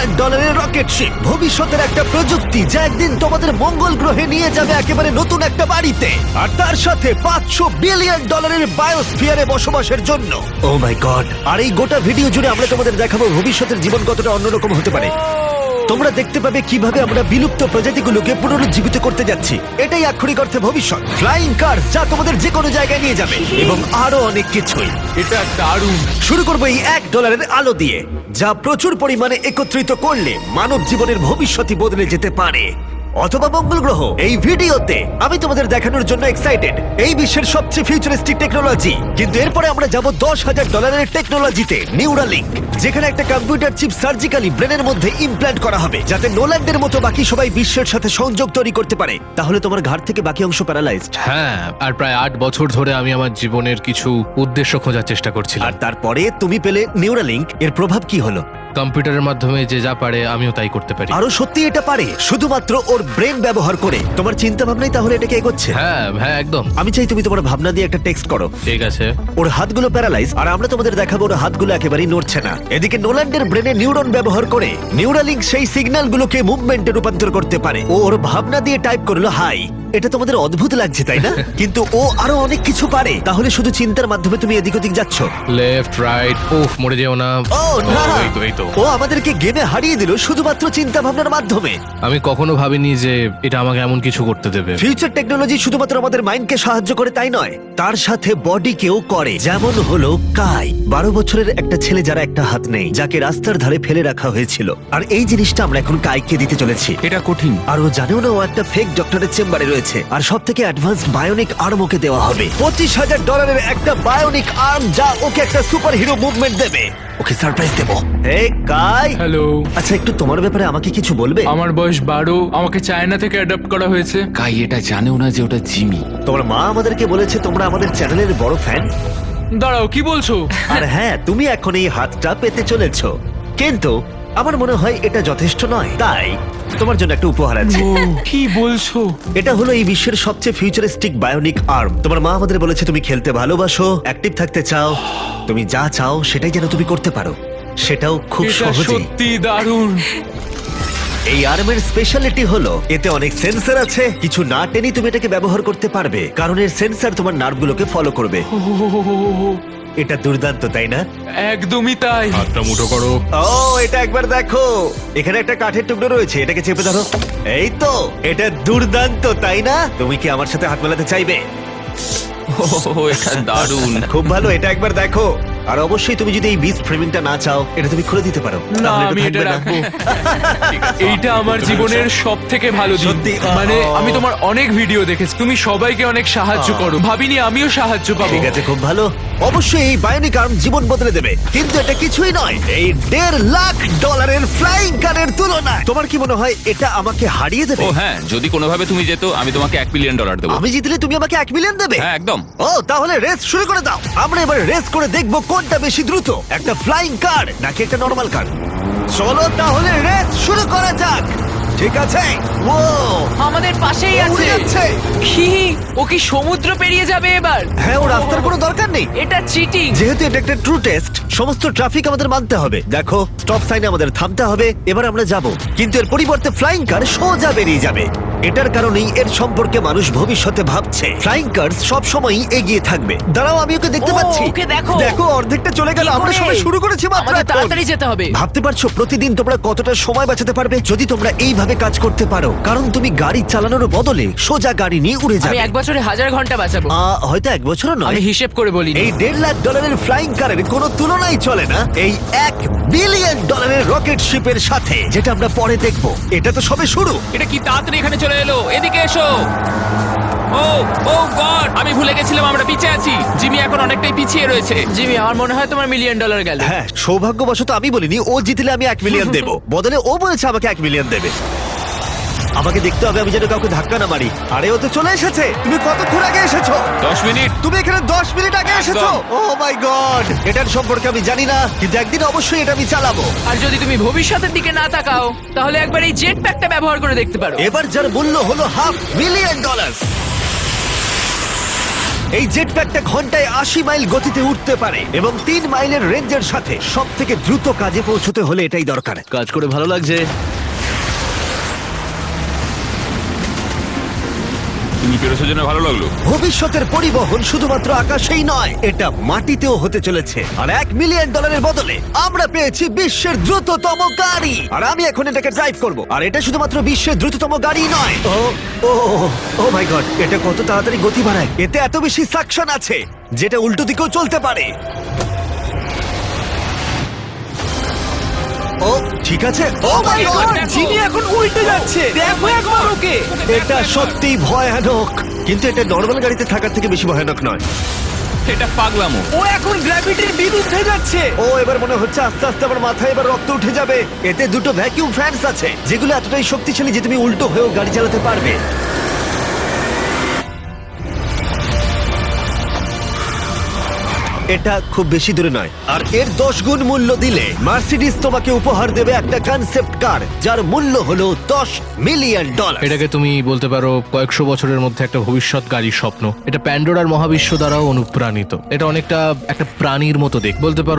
$1 rocket ship, ভবিষ্যতের একটা প্রযুক্তি যা একদিন তোমাদের মঙ্গল গ্রহে নিয়ে যাবে একেবারে নতুন একটা বাড়িতে, আর তার সাথে $500 বিলিয়ন বায়োস্ফিয়ারে বসবাসের জন্য। ও মাই গড! আর এই গোটা ভিডিও জুড়ে আমরা তোমাদের দেখাবো ভবিষ্যতের জীবন কতটা অন্যরকম হতে পারে। তোমরা দেখতে পাবে কিভাবে আমরা বিলুপ্ত প্রজাতিগুলোকে পুনরুজ্জীবিত করতে যাচ্ছি। এটাই আক্ষরিক অর্থে ভবিষ্যৎ। ফ্লাইং কার যা তোমাদের যে কোনো জায়গায় নিয়ে যাবে, এবং আরো অনেক কিছুই। এটা দারুণ। শুরু করবো এই $1 আলো দিয়ে, যা প্রচুর পরিমাণে একত্রিত করলে মানব জীবনের ভবিষ্যৎই বদলে যেতে পারে, অথবা মঙ্গল গ্রহ। এই ভিডিওতে আমি তোমাদের দেখানোর জন্য এক্সাইটেড এই বিশ্বের সবচেয়ে ফিউচারিস্টিক টেকনোলজি। কিন্তু এরপরে আমরা যাব $10,000 টেকনোলজিতে, নিউরালিঙ্ক, যেখানে একটা কম্পিউটার চিপ সার্জিক্যালি ব্রেনের মধ্যে ইমপ্ল্যান্ট করা হবে, যাতে নোল্যান্ডের মতো বাকি সবাই বিশ্বের সাথে সংযোগ তৈরি করতে পারে। তাহলে তোমার ঘাড় থেকে বাকি অংশ প্যারালাইজড। হ্যাঁ, আর প্রায় 8 বছর ধরে আমি আমার জীবনের কিছু উদ্দেশ্য খোঁজার চেষ্টা করছিলাম। আর তারপরে তুমি পেলে নিউরালিঙ্ক। এর প্রভাব কি হলো? কম্পিউটারের মাধ্যমে যে যা পারে আমিও তাই করতে পারি। আরো সত্যি এটা পারে, শুধুমাত্র ওর ব্রেন ব্যবহার করে। তোমার চিন্তা ভাবনাই তাহলে এটাকে এগোচ্ছে। হ্যাঁ হ্যাঁ, একদম। আমি চাই তুমি তোমার ভাবনা দিয়ে একটা টেক্সট করো। ঠিক আছে। ওর হাতগুলো প্যারালাইজ, আর আমরা তোমাদের দেখাবো ওর হাতগুলো একেবারেই নড়ছে না। এদিকে নোল্যান্ডের ব্রেনে নিউরন ব্যবহার করে নিউরালিঙ্ক সেই সিগন্যালগুলোকে মুভমেন্টে রূপান্তর করতে পারে। ও ওর ভাবনা দিয়ে টাইপ করলো হাই। এটা তোমাদের অদ্ভুত লাগছে তাই না? কিন্তু ও আরো অনেক কিছু পারে। তাহলে শুধু চিন্তার মাধ্যমে তুমি এদিক ওদিক যাচ্ছ। লেফট রাইট, উফ, মরে যেও না। ও না, এই তো। ও আমাদেরকে গেমে হারিয়ে দিল শুধুমাত্র চিন্তা ভাবনার মাধ্যমে। আমি কখনো ভাবিনি যে এটা আমাকে এমন কিছু করতে দেবে। ফিউচার টেকনোলজি শুধুমাত্র আমাদের মাইন্ডকে সাহায্য করে তাই নয়, তার সাথে বডিকেও করে। যেমন হলো কাই, 12 বছরের একটা ছেলে যারা একটা হাত নেই, যাকে রাস্তার ধারে ফেলে রাখা হয়েছিল। আর এই জিনিসটা আমরা এখন কাইকে দিতে চলেছি। এটা কঠিন। আর ও জানেও না ও একটা ফেক ডক্টরের চেম্বারে রয়েছে। আর সব থেকে অ্যাডভান্স বায়োনিক আর্ম ওকে দেওয়া হবে। $25,000 একটা বায়োনিক আর্ম, যা ওকে একটা সুপার হিরো মুভমেন্ট দেবে। ওকে সারপ্রাইজ দেবো। হে কাই। হ্যালো। আচ্ছা, একটু তোমার ব্যাপারে আমাকে কিছু বলবে? আমার বয়স 12, আমাকে চায়না থেকে অ্যাডাপ্ট করা হয়েছে। কাই এটা জানেও না যে ওটা জিমি। তোমার মা আমাদেরকে বলেছে তোমরা আমাদের চ্যানেলের বড় ফ্যান। দাঁড়াও, কি বলছো? আর হ্যাঁ, তুমি এখন এই হাতটা পেতে চলেছো, কিন্তু আমার মনে হয় এটা যথেষ্ট নয়। তাই তোমার জন্য একটা উপহার আছে। কি বলছো? এটা হলো এই বিশ্বের সবচেয়ে ফিউচারিস্টিক বায়োনিক আর্ম। তোমার মা আমাদের বলেছে তুমি খেলতে ভালোবাসো, অ্যাক্টিভ থাকতে চাও, তুমি যা চাও সেটাই যেন তুমি করতে পারো, সেটাও খুব এটা সহজে। সত্যি দারুণ। এই আর্মের স্পেশালিটি হলো এতে অনেক সেন্সর আছে। কিছু না টেনে তুমি এটাকে ব্যবহার করতে পারবে, কারণ এর সেন্সর তোমার নার্ভগুলোকে ফলো করবে। এটা দুর্দান্ত, তাই না? একদমই তাই। হাতটা মুঠো করো। ও, এটা একবার দেখো। এখানে একটা কাঠের টুকরো রয়েছে, এটাকে চেপে ধরো। এই তো, এটা দুর্দান্ত, তাই না? তুমি কি আমার সাথে হাত মেলাতে চাইবে? এটা দারুণ। খুব ভালো, এটা একবার দেখো। আর অবশ্যই তুমি যদি এই বিচ ফ্রেমিংটা না চাও, এটা তুমি খুলে দিতে পারো। না, তাহলে আমি থাকবে এটা না। রাখবো। এইটা আমার জীবনের সব থেকে ভালো দিন। সত্যি? মানে আমি তোমার অনেক ভিডিও দেখেছি, তুমি সবাইকে অনেক সাহায্য করো। ভাবিনি আমিও সাহায্য পাবো। ঠিক আছে, খুব ভালো। অবশ্যই এই বায়োনিক আর্ম জীবন বদলে দেবে, কিন্তু এটা কিছুই নয় এই $1.5 ফ্লাইং কারের তুলনায়। তোমার কি মনে হয় এটা আমাকে হারিয়ে দেবে? ও হ্যাঁ, যদি কোনোভাবে তুমি যেত আমি তোমাকে $1 বিলিয়ন দেবো। আমি জিতলে তুমি আমাকে $1 মিলিয়ন দেবে? হ্যাঁ, একদম। ও, তাহলে রেস শুরু করে দাও। আমরা এবার রেস করে দেখবো কোনটা বেশি দ্রুত, একটা ফ্লাইং কার নাকি একটা নরমাল কার। চলো তাহলে রেস শুরু করা যাক। ঠিক আছে। ও, আমাদের পাশেই ও উড়ে আছে। যাচ্ছে। কি? ও কি সমুদ্র পেরিয়ে যাবে এবার? হ্যাঁ, ও রাস্তার কোনো দরকার নেই। এটা চিটিং। যেহেতু এটা একটা ট্রু টেস্ট, সমস্ত ট্রাফিক আমাদের মানতে হবে। দেখো, স্টপ সাইনে আমাদের থামতে হবে। এবার আমরা যাব, কিন্তু এর পরিবর্তে ফ্লাইং কার সোজা বেরিয়ে যাবে। এটার কারণেই এর সম্পর্কে মানুষ ভবিষ্যতে ভাবছে ফ্লাইং কার সব সময়ই এগিয়ে থাকবে। দাঁড়াও, আমি ওকে দেখতে ও, পাচ্ছি। ওকে দেখো। দেখো, অর্ধেকটা চলে গেল। কি আমরা করে? সবাই শুরু করেছি মাত্র আমাদের এখন। তাড়াতাড়ি যেতে হবে। ভাবতে পারছো প্রতিদিন তোমরা কতটা সময় বাঁচাতে পারবে যদি তোমরা এইভাবে কাজ করতে পারো? কারণ তুমি গাড়ি চালানোর বদলে সোজা গাড়ি নিয়ে উড়ে আমি যাবে। 1 বছরে 1000 ঘন্টা বাঁচাবো। হয়তো 1 বছরও নয়। আমি হিসেব করে বলি। এই $1.5 ফ্লাইং কারের কোনো তুলনাই চলে না এই $1 বিলিয়ন রকেট শিপের সাথে, যেটা আমরা পরে দেখব। এটা তো সবে শুরু। এটা কি তাড়াতাড়ি এখানে চলে এলো? এদিকে এসো। ও ও গড, আমি ভুলে গেছিলাম আমরা পিছিয়ে আছি। জিমি এখন অনেকটাই পিছিয়ে রয়েছে। জিমি, আমার মনে হয় তোমার $1 মিলিয়ন গেল। হ্যাঁ, সৌভাগ্যবশত আমি বলিনি ও জিতলে আমি $1 মিলিয়ন দেব, বদলে ও বলেছে আমাকে $1 মিলিয়ন দেবে। আমাকে দেখতে হবে আমি যেন কাউকে ধাক্কা না মারি। আরে, ও তো চলে এসেছে। তুমি কতক্ষণ আগে এসেছো? 10 মিনিট। তুমি এখানে 10 মিনিট আগে এসেছো? ও মাই গড, এটার সম্পর্কে আমি জানি না, কিন্তু একদিন অবশ্যই এটা আমি চালাবো। আর যদি তুমি ভবিষ্যতের দিকে না তাকাও, তাহলে একবার এই জেট প্যাকটা ব্যবহার করে দেখতে পারো। এবার যার মূল্য হলো $500 মিলিয়ন। এই জেট প্যাকটা ঘন্টায় 80 মাইল গতিতে উঠতে পারে এবং 3 মাইলের রেঞ্জের সাথে সব থেকে দ্রুত কাজে পৌঁছতে হলে এটাই দরকার। কাজ করে ভালো লাগছে। তুমি পেরেছো জন্য ভালো লাগলো। ভবিষ্যতের পরিবহন শুধুমাত্র আকাশেই নয়, এটা মাটিতেও হতে চলেছে। আর $1 মিলিয়ন বদলে আমরা পেয়েছি বিশ্বের দ্রুততম গাড়ি, আর আমি এখন এটাকে ড্রাইভ করব। আর এটা শুধুমাত্র বিশ্বের দ্রুততম গাড়ি নয়, ও মাই গড, এটা কত তাড়াতাড়ি গতি বাড়ায়! এতে এত বেশি সাকশন আছে যেটা উল্টো দিকেও চলতে পারে। ও ঠিক আছে, ও মাই গড, জিমি এখন উল্টে যাচ্ছে, দেখো একবার ওকে। এটা সত্যি ভয়ানক, কিন্তু এটা নর্মাল গাড়িতে থাকার থেকে বেশি ভয়ানক নয়। এটা পাগলামো। ও এখন গ্র্যাভিটির বিরুদ্ধে যাচ্ছে। ও এবার মনে হচ্ছে আস্তে আস্তে আমার মাথায় এবার রক্ত উঠে যাবে। এতে দুটো ভ্যাকিউম ফ্যানস আছে যেগুলো এতটাই শক্তিশালী যে তুমি উল্টো হয়েও গাড়ি চালাতে পারবে। এটা খুব বেশি দূরে নয়, আর এর 10 গুণ মূল্য দিলে মার্সিডিজ তোমাকে উপহার দেবে একটা কনসেপ্ট কার যার মূল্য হলো $10 মিলিয়ন। এটাকে তুমি বলতে পারো কয়েকশো বছরের মধ্যে একটা ভবিষ্যৎ গাড়ির স্বপ্ন। এটা প্যান্ডোরার মহাবিশ্ব দ্বারাও অনুপ্রাণিত। এটা অনেকটা একটা প্রাণীর মতো বলতে পারো।